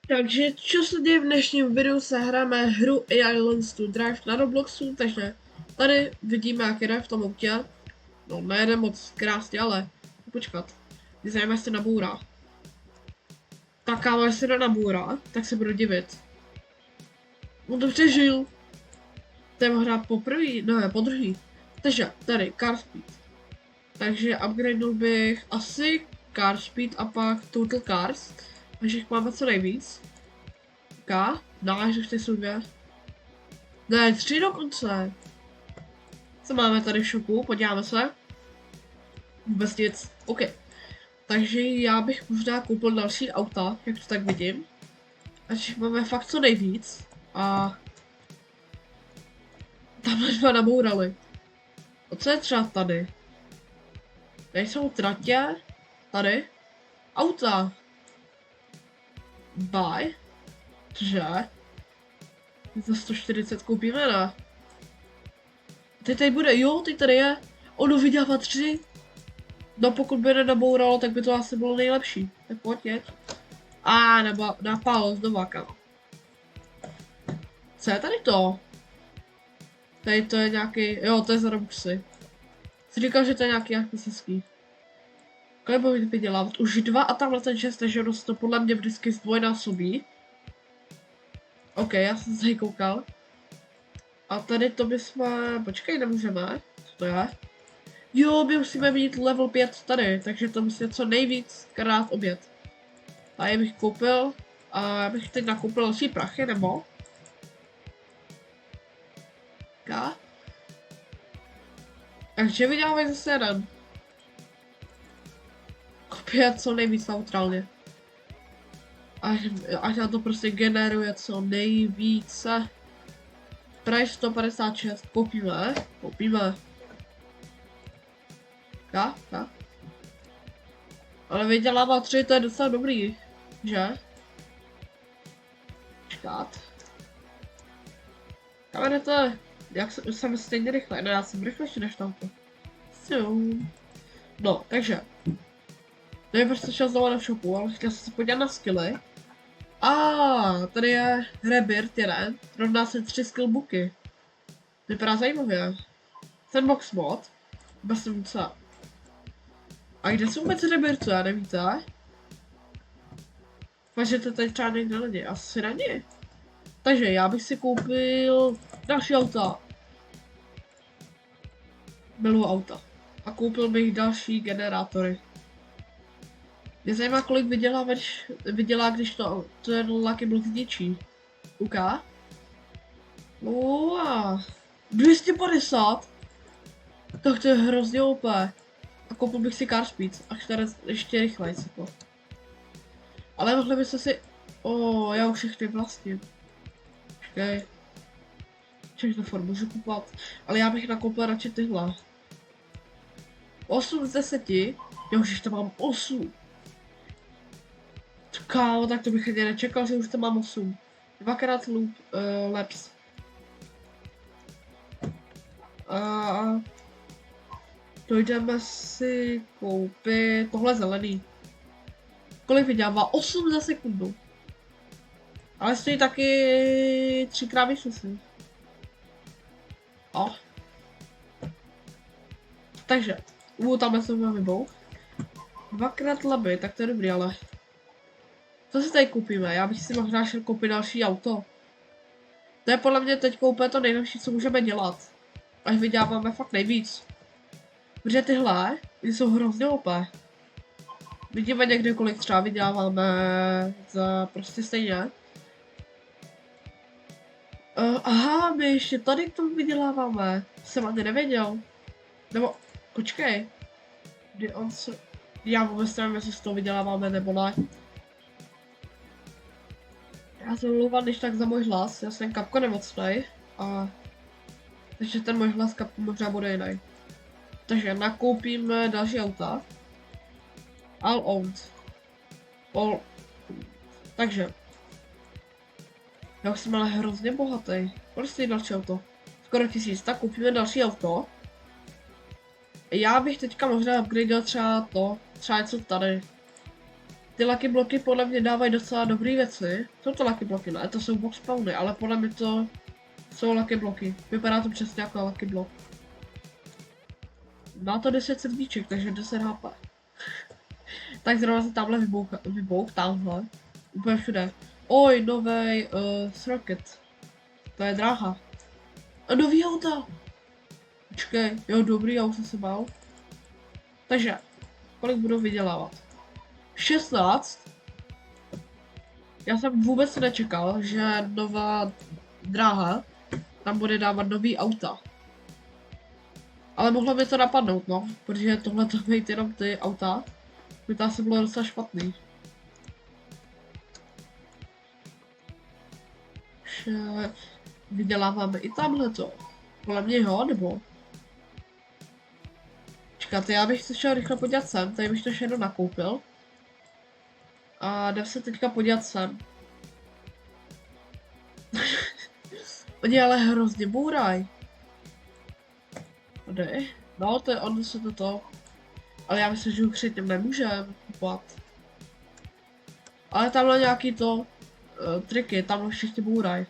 Takže čo se děje v dnešním videu, se hráme hru Islands to Drive na Robloxu, takže tady vidíme, jak jede v tom autě. No, nejede moc krásně, ale počkat, zajímavé se nabourá. Tak kámo, jestli se nabourá, tak se budu divit. On to přežil. To je hra poprvé, ne, po druhý. Takže tady, car speed. Takže upgradenul bych asi car speed a pak total cars. Takže jich máme co nejvíc. K? Dáš v té sobě. Ne, 3 dokonce. Co máme tady v shopu? Podíváme se. Vůbec nic. OK. Takže já bych možná koupil další auta, jak to tak vidím. Ať máme fakt co nejvíc. A tamhle jsme nabourali. A co je třeba tady? Tady jsou tratě. Tady. Auta. Buy. Že? Za 140 koupíme, ne? Teď tady bude, jo, teď tady je. Ono vydává 3. No pokud by nenabouralo, tak by to asi bylo nejlepší. Tak pojď, jeď. Nebo napálo znova, kam. Co je tady to? Tady to je nějaký, jo, to je za Robuxy. Jsi říkal, že to je nějaký akcesijský. Kolik budu vydělávat? Už 2 a tamhle ten 6, takže ono se to podle mě vždycky zdvojnásobí. OK, já jsem se koukal. A tady to bychom, počkej, nemůžeme. Co to je? Jo, my musíme mít level 5 tady, takže to musíme co nejvíc krát obět. A já bych koupil, a já bych teď nakoupil další prachy, nebo? K? Takže vyděláme zase jeden. Opět co nejvíc neutrálně. Až na to prostě generuje co nejvíce. Price 156, koupíme. K? Ale vydělává 3, to je docela dobrý, že? Počkat. Kam jdete? Jak jsem stejně rychle, ne, já jsem rychlejší než tamto. No, takže. Nevím, proč jsem šel znovu na shopu, ale chtěl jsem se podívat na skilly. Tady je Rebirth 1, rovná se 3 skillbooky. Vypadá zajímavě. Sandbox mod, vůbec nevím co. A kde jsou vůbec Rebirthu, já nevíte? Takže to tady třeba někde není, asi není. Takže já bych si koupil další auta. Miluji auta. A koupil bych další generátory. Mě zajímá, kolik vydělá, když to ten Lucky Block zničí. UK? 250? Tak to je hrozně OP. A koupil bych si car speed, až teda ještě rychleji jako. Ale mohli byste si... já už všechny vlastním. Počkej. Všechno formu můžu kupovat. Ale já bych nakoupil radši tyhle. 8 z 10. Já už to mám 8. Kámo, tak to bych ani nečekal, že už to mám 8. 2x loop, laps. To jdeme si koupit tohle zelený. Kolik vydělává? 8 za sekundu. Ale stojí taky 3x víc asi. Takže, tamhle se máme vybou. 2x laby, tak to je dobrý, ale... Co si tady koupíme? Já bych si možná šel koupit další auto. To je podle mě teď úplně to nejlepší, co můžeme dělat. Až vyděláváme fakt nejvíc. Protože tyhle jsou hrozně OP. Vidíme někdy, kolik třeba vyděláváme za prostě stejně. Aha, my ještě tady k tomu vyděláváme. Jsem ani nevěděl. Nebo, počkej. Kdy on se... Já vůbec nevím, jestli z toho vyděláváme nebo ne. Já jsem mluvil když tak za můj hlas, já jsem kapko nemocnej a... Takže ten můj hlas kapko možná bude jiný. Takže nakoupíme další auta. All owned. Takže. Já už jsem ale hrozně bohatý. Kolik stojí další auto? Skoro 1000, tak koupíme další auto. Já bych teďka možná upgradeal třeba to, třeba něco tady. Ty lucky bloky podle mě dávají docela dobré věci. Jsou to lucky bloky, ne? To jsou box spawny, ale podle mě to jsou lucky bloky. Vypadá to přesně jako lucky block. Má to 10 srdíček, takže 10 HP. Tak zrovna se tamhle vybouch, tamhle. Úplně všude. Oj, novej Rocket. To je dráha. A nový auta. Počkej, jo, dobrý, já už jsem se bál. Takže, kolik budu vydělávat? 16. Já jsem vůbec nečekal, že nová dráha tam bude dávat nový auta. Ale mohlo by to napadnout, no, protože tohle to mít jenom ty auta, by to asi bylo docela špatný. Že vyděláváme i tamhleto. Podle mě jo, nebo? Čekáte, já bych se šel rychle podívat sem, tady bych to všechno nakoupil. A jdem se teďka podívat sem. Oni ale hrozně bouraj. Tady? No, to je on se toto. Ale já myslím, že už předtím nemůžem kupovat. Ale tamhle nějaký to triky, tamhle všichni bouraj.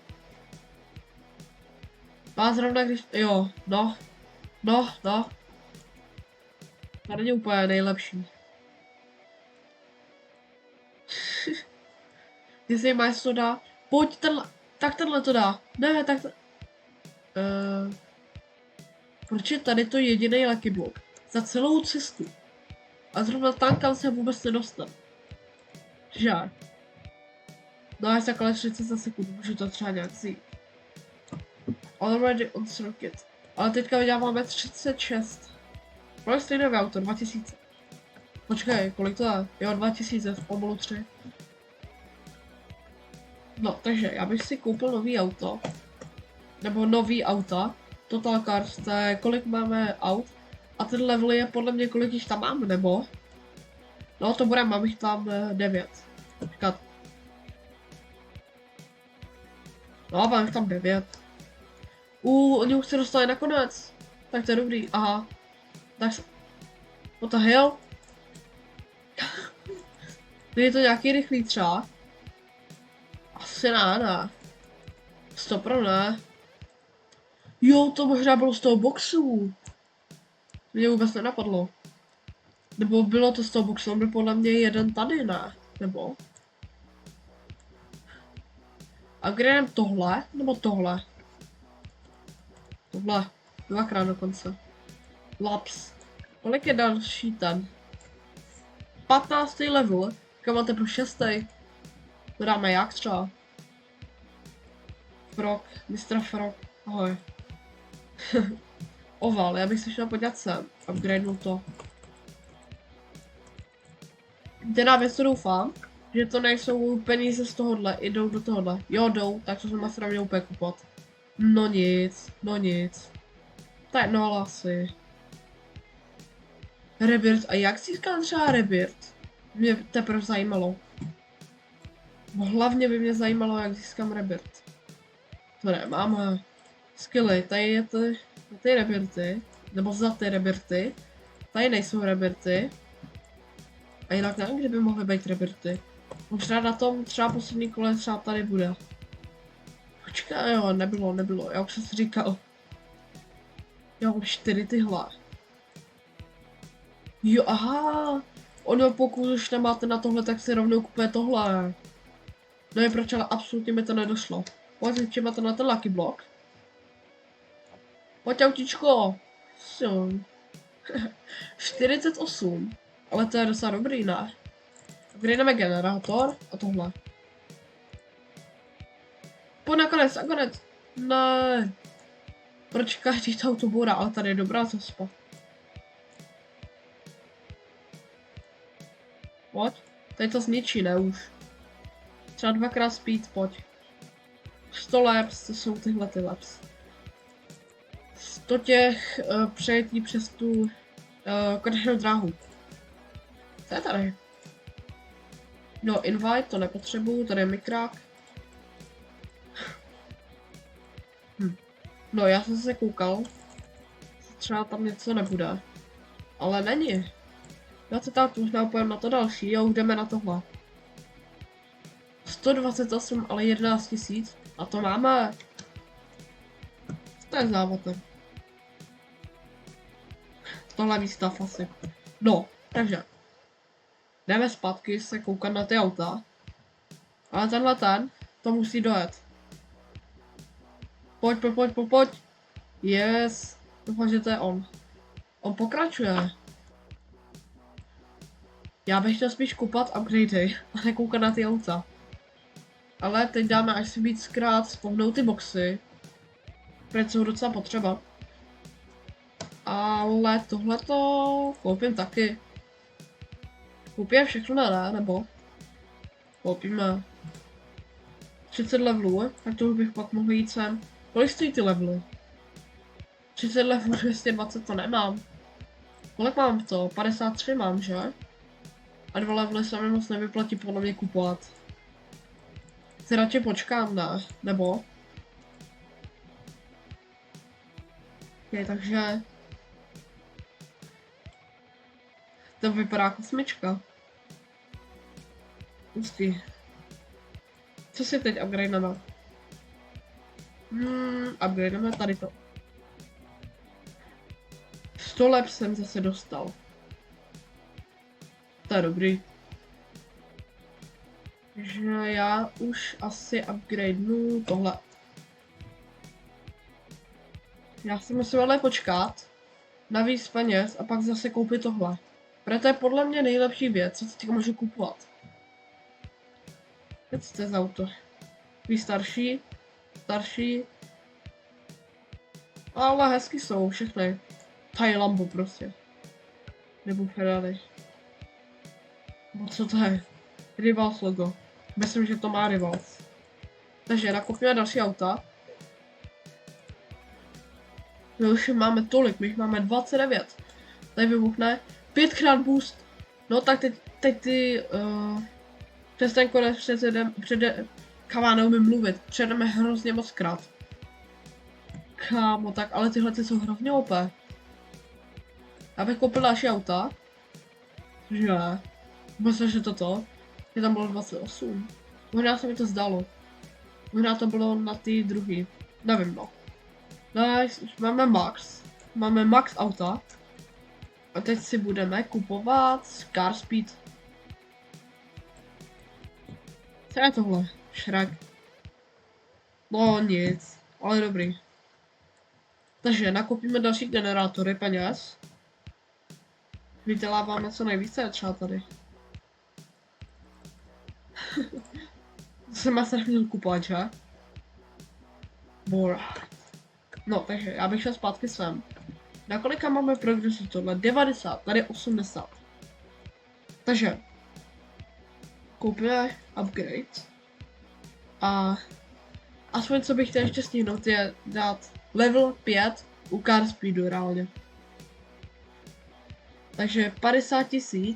Má zrovna když, jo, no. To není úplně nejlepší. Jestli máš to dá, pojď tenhle, tak tenhle to dá. Ne, tak to... Proč je tady to jediný lucky block? Za celou cestu. A zrovna tam, kam se vůbec nedostane. Že? No až takhle 30 sekund, můžu to třeba nějak vzít. Already on circuit. Ale teďka vyděláváme 36. Kolik stojí nový auto? 2000. Počkej, kolik to je? Jo, 2000, pomalu 3. No, takže já bych si koupil nový auto. Nebo nový auta. Total Cars, to je kolik máme aut. A ten level je podle mě kolik již tam mám, nebo? No to bude, mám jich tam 9. Počkat. No, mám jich tam 9. Oni už se dostali nakonec. Tak to je dobrý, aha. Tak se... What the hell? Je to nějaký rychlý třeba? Asi ne. 100% ne. Jo, to možná bylo z toho boxu. Mě vůbec nenapadlo. Nebo bylo to z toho boxu, on byl podle mě jeden tady, ne? Nebo? A kde tohle? Nebo tohle? Tohle. Dvakrát dokonce. Laps. Kolik je další ten? 15. level. Kam máte pro 6. To dáme jak třeba? Frog. Mr. Frog. Ahoj. Oval, já bych se šel podívat sem. Upgradenu to. Teda věc to doufám, že to nejsou peníze z tohohle, jdou do tohohle. Jo, jdou, tak to jsem asi neměl úplně kupovat. No nic. Tak no ale asi. Rebirth, a jak získám třeba Rebirth? Mě teprve zajímalo. Hlavně by mě zajímalo, jak získám Rebirth. To nemáme. Skilly, tady je ty Rebirthy, nebo za ty Rebirthy. Tady nejsou Rebirthy. A jinak nevím, kde by mohly být Rebirthy. Možná na tom třeba poslední kole třeba tady bude. Počkej, jo, nebylo, já už jsem si říkal. Já mám 4 tyhle. Jo, aha. Ono, pokud už nemáte na tohle, tak si rovnou kupuje tohle. No je proč, ale absolutně mi to nedošlo. Pojď, či máte na ten lucky block. Pojď, autíčko. 48. Ale to je docela dobrý, ne? Upgradeneme generátor a tohle. Pojď nakonec. Ne. Proč každý to auto bourá, ale tady je dobrá cesta. Pojď. Tady to zničí, ne už. Třeba 2x speed, pojď. 100 laps, to jsou tyhle ty laps. 100 těch přejetí přes tu konečnou dráhu. Co je tady? No, invite, to nepotřebuju, tady je mikrák. No, já jsem se koukal. Třeba tam něco nebude. Ale není. Já se tam možná pojďme na to další, jo, jdeme na tohle. 128, ale 11 000. A to máme. To je závodem. Tohle výstav asi. No, takže. Jdeme zpátky se koukat na ty auta. Ale tenhle to musí dojet. Pojď. Yes. Doufám, že to je on. On pokračuje. Já bych chtěl spíš kupat upgradey a nekoukat na ty auta. Ale teď dáme až si víckrát spomnout ty boxy. Protože jsou docela potřeba. Ale tohleto koupím taky. Koupíme všechno ne, nebo? Koupíme 30 levelů, tak to bych pak mohl jít sem. Kolik stojí ty levely? 30 levelů, 220 to nemám. Kolik mám to? 53 mám, že? A 2 levely se mi moc nevyplatí podle mě kupovat. Si radši počkám, ne? Nebo? Okay, takže... To vypadá jako smyčka. Hustý. Co si teď upgradeneme? Upgradeneme tady to. 100 lep jsem zase dostal. To je dobrý. Takže já už asi upgradenu tohle. Já si musím ale počkat na víc peněz a pak zase koupit tohle. Protože to je podle mě nejlepší věc, co teď můžu kupovat. Teď jste z auto. Vy starší. Ale hezky jsou všechny. Tady Lambo prostě. Nebo Ferrari. No co to je? Rivals logo. Myslím, že to má Rivals. Takže nakupíme další auta. My už máme tolik, my jich máme 29. Tady vybuchne 5x boost. No tak teď ty přes ten konec kámo, neumím mluvit. Předeme hrozně moc krát. Kámo, tak ale tyhle ty jsou hrozně OP. Já bych koupil další auta. Že? Myslím, že toto. Je tam bylo 28. Možná se mi to zdalo. Možná to bylo na ty druhý. Nevím, no. Nice, už máme max. Máme max auta. A teď si budeme kupovat Car Speed. Co je tohle? Shrek. No nic, ale dobrý. Takže nakoupíme další generátory peněz. Vyděláváme co nejvíce třeba tady. To jsem asi neměl kupovat, že? No, takže já bych šel zpátky sem. Na kolika máme progresu tohle? 90, tady 80. Takže koupíme upgrade. A aspoň co bych chtěl ještě stihnout je dát level 5 u Car Speedu reálně. Takže 50 000,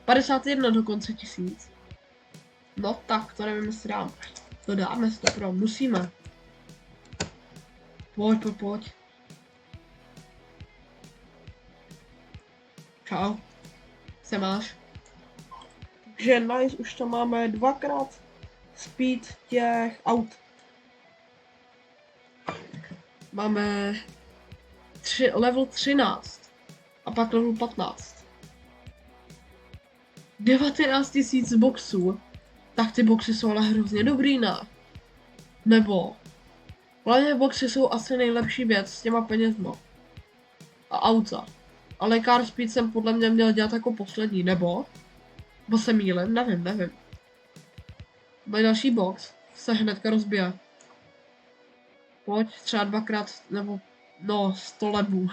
51 dokonce 1000. No tak, to nevím, jestli dáme. To dáme, to musíme. Pojď. Čau. Se máš? Takže nice, už to máme dvakrát speed těch aut. Máme level 13 a pak level 15. 19 000 boxů. Tak ty boxy jsou ale hrozně dobrý, ne? Nebo hlavně boxy jsou asi nejlepší věc s těma penězma. A auta. Ale Car Speed jsem podle mě měl dělat jako poslední, nebo? Bo se mýlím, nevím. Bude další box, se hnedka rozbije. Pojď, třeba dvakrát, nebo no, 100 lebů.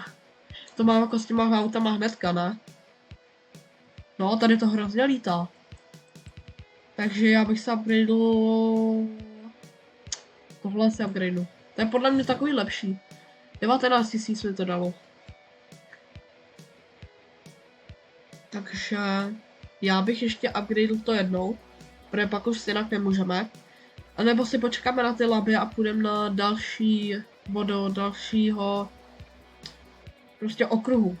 To mám jako s těma autama hnedka, ne? No, tady to hrozně lítá. Takže já bych se upgradel... Tohle si upgradeu. To je podle mě takový lepší. 19 000 mi to dalo. Takže já bych ještě upgradel to jednou, protože pak už si jinak nemůžeme. A nebo si počkáme na ty laby a půjdeme na další do dalšího prostě okruhu.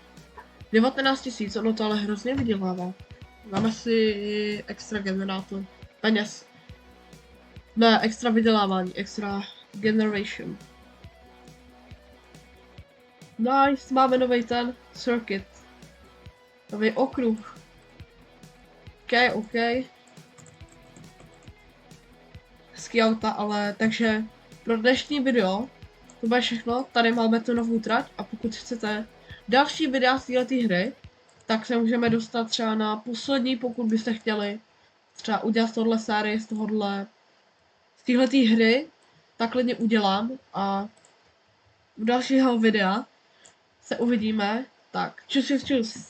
19 000, ono to ale hrozně vydělává. Dáme si extra generátor. Peněz. Ne, extra vydělávání, extra generation. Nice, máme nový ten circuit. Nový okruh. OK. Hezký auta, ale takže pro dnešní video to bude všechno. Tady máme tu novou trať a pokud chcete další videa z této hry, tak se můžeme dostat třeba na poslední, pokud byste chtěli třeba udělat tohle série z téhleté hry, tak klidně udělám a u dalšího videa se uvidíme. Tak, čus.